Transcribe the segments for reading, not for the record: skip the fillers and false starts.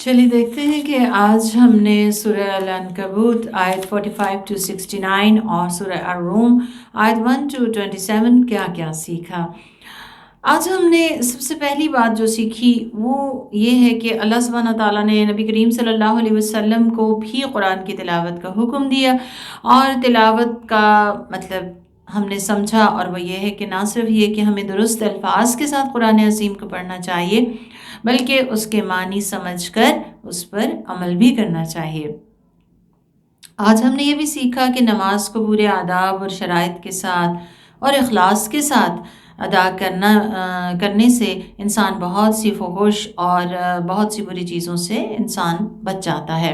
चलिए देखते हैं कि आज हमने सूरह अल-अनकबूत आयत 45 to 69 और सूरह ar-rum आयत 1 to 27 क्या क्या सीखा। आज हमने सबसे पहली बात जो सीखी वो ये है कि अल्लाह सुब्हानहू व तआला ने नबी करीम सल्लल्लाहु अलैहि वसल्लम को भी कुरान की तिलावत का हुक्म दिया और तिलावत का मतलब हमने समझा और वो ये है कि ना सिर्फ ये कि हमें दुरुस्त अल्फाज के साथ कुरान अज़ीम को पढ़ना चाहिए बल्कि उसके मानी समझकर उस पर अमल भी करना चाहिए। आज हमने ये भी सीखा कि नमाज को पूरे आदाब और शराइत के साथ और इखलास के साथ अदा करने से इंसान बहुत सी फुहुश और बहुत सी बुरी चीज़ों से इंसान बच जाता है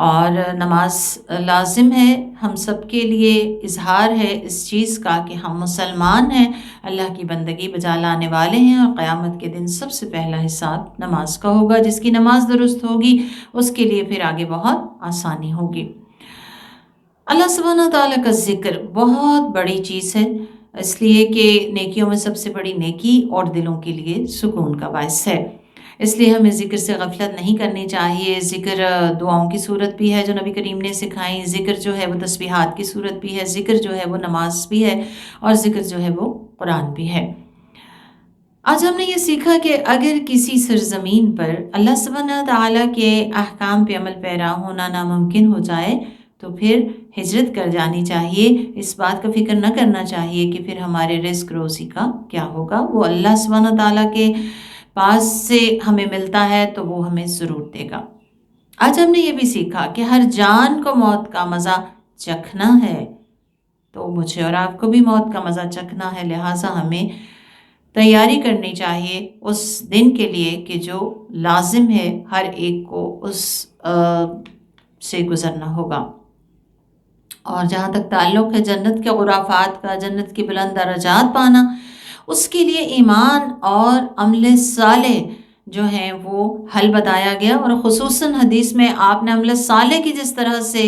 और नमाज लाजिम है हम सब के लिए। इजहार है इस चीज़ का कि हम मुसलमान हैं, अल्लाह की बंदगी बजा लाने वाले हैं और क़यामत के दिन सबसे पहला हिसाब नमाज का होगा। जिसकी नमाज दुरुस्त होगी उसके लिए फिर आगे बहुत आसानी होगी। अल्लाह सुब्हानहू व तआला का ज़िक्र बहुत बड़ी चीज़ है, इसलिए कि नेकियों में सबसे बड़ी नेकी और दिलों के लिए सुकून का बायस है। इसलिए हमें ज़िक्र से गफलत नहीं करनी चाहिए। ज़िक्र दुआओं की सूरत भी है जो नबी करीम ने सिखाई, ज़िक्र जो है वो तस्बीहात की सूरत भी है, ज़िक्र जो है वो नमाज भी है और ज़िक्र जो है वो कुरान भी है। आज हमने ये सीखा कि अगर किसी सरज़मीन पर अल्लाह सुब्हानहू व तआला के अहकाम पे अमल पैरा होना नामुमकिन हो जाए तो फिर हिजरत कर जानी चाहिए। इस बात का फ़िक्र न करना चाहिए कि फिर हमारे रिस्क रोज़ी का क्या होगा। वो अल्लाह सुब्हानहू व तआला के पास से हमें मिलता है तो वो हमें ज़रूर देगा। आज हमने ये भी सीखा कि हर जान को मौत का मज़ा चखना है, तो मुझे और आपको भी मौत का मज़ा चखना है। लिहाजा हमें तैयारी करनी चाहिए उस दिन के लिए कि जो लाजिम है हर एक को उस से गुज़रना होगा। और जहाँ तक ताल्लुक़ है जन्नत के खुराफात का, जन्नत की बुलंद दर्जात पाना, उसके लिए ईमान और अमल सालेह जो हैं वो हल बताया गया। और ख़ुसूसन हदीस में आपने अमल सालेह की जिस तरह से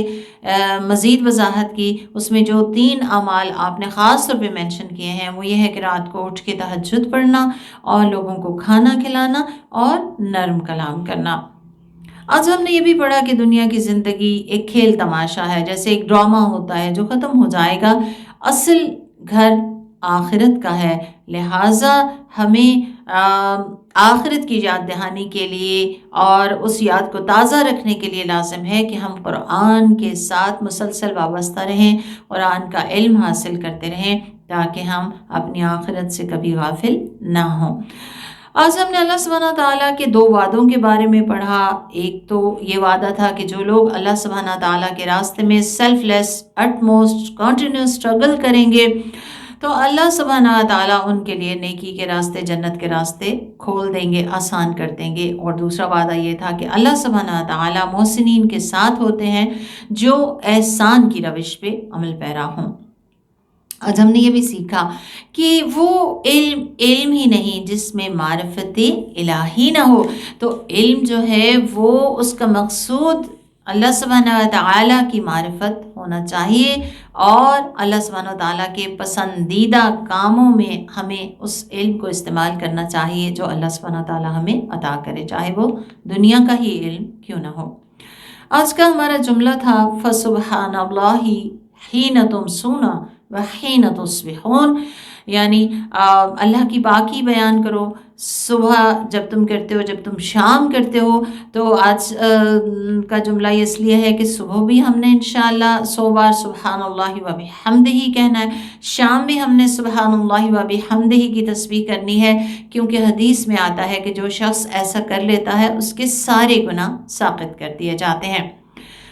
मज़ीद वजाहत की, उसमें जो 3 अमाल आपने ख़ास तौर पे मेंशन किए हैं वो ये है कि रात को उठ के तहज्जुद पढ़ना और लोगों को खाना खिलाना और नरम कलाम करना। आज हमने ये भी पढ़ा कि दुनिया की ज़िंदगी एक खेल तमाशा है, जैसे एक ड्रामा होता है जो ख़त्म हो जाएगा। असल घर आखिरत का है, लिहाजा हमें आखिरत की याद दहानी के लिए और उस याद को ताज़ा रखने के लिए लाजिम है कि हम कुरान के साथ मुसलसल वाबस्ता रहें, कुरान का इल्म हासिल करते रहें ताकि हम अपनी आखिरत से कभी गाफिल ना हों। आज हमने अल्लाह सुब्हानहू व तआला के 2 वादों के बारे में पढ़ा। एक तो ये वादा था कि जो लोग अल्लाह सुब्हानहू व तआला के रास्ते में सेल्फलेस अटमोस्ट कंटिन्यूस स्ट्रगल करेंगे तो अल्लाह सुब्हानहू व तआला उनके लिए नेकी के रास्ते, जन्नत के रास्ते खोल देंगे, आसान कर देंगे। और दूसरा वादा ये था कि अल्लाह सुब्हानहू व तआला मोहसिनीन के साथ होते हैं जो एहसान की रविश पे अमल पैरा हों। आज हमने ये भी सीखा कि वो इल्म ही नहीं जिसमें मारिफत इलाही ना हो, तो इल्म जो है वो उसका मकसूद अल्लाह सुब्हानहू व तआला की मारिफत होना चाहिए और अल्लाह सुब्हानहू व तआला के पसंदीदा कामों में हमें उस इल्म को इस्तेमाल करना चाहिए जो अल्लाह सुब्हानहू व तआला हमें अता करे, चाहे वो दुनिया का ही इल्म क्यों ना हो। आज का हमारा जुमला था फसुब्हानल्लाहि हीन तुमसूना व हीन तुस्बिहून, यानी अल्लाह की पाकी बयान करो सुबह जब तुम करते हो, जब तुम शाम करते हो। तो आज का जुमला इसलिए है कि सुबह भी हमने इंशाअल्लाह 100 बार सुब्हानल्लाहि व बिहम्दिही कहना है, शाम भी हमने सुब्हानल्लाहि व बिहम्दिही की तस्बीह करनी है, क्योंकि हदीस में आता है कि जो शख्स ऐसा कर लेता है उसके सारे गुनाह साक़ित कर दिए जाते हैं।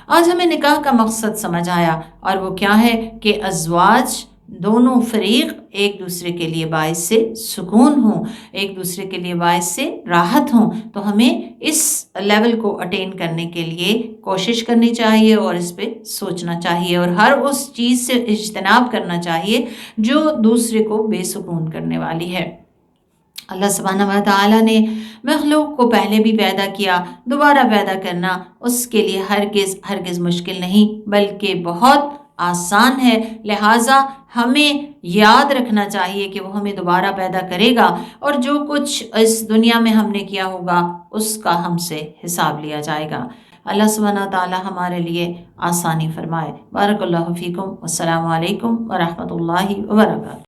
आज हमें निकाह का मकसद समझ आया और वो क्या है कि अज़वाज दोनों फरीक एक दूसरे के लिए बाइस से सुकून हों, एक दूसरे के लिए बाइस से राहत हों। तो हमें इस लेवल को अटेन करने के लिए कोशिश करनी चाहिए और इस पे सोचना चाहिए और हर उस चीज़ से इज्तनाब करना चाहिए जो दूसरे को बेसुकून करने वाली है। अल्लाह सुब्हानहू व तआला ने मखलूक को पहले भी पैदा किया, दोबारा पैदा करना उसके लिए हरगिज़ मुश्किल नहीं बल्कि बहुत آسان ہے، لہٰذا ہمیں یاد رکھنا چاہیے کہ وہ ہمیں دوبارہ پیدا کرے گا اور جو کچھ اس دنیا میں ہم نے کیا ہوگا اس کا ہم سے حساب لیا جائے گا۔ اللہ سبحانہ و تعالی ہمارے لیے آسانی فرمائے۔ بارک اللہ فیکم، السلام علیکم ورحمۃ اللہ وبرکاتہ۔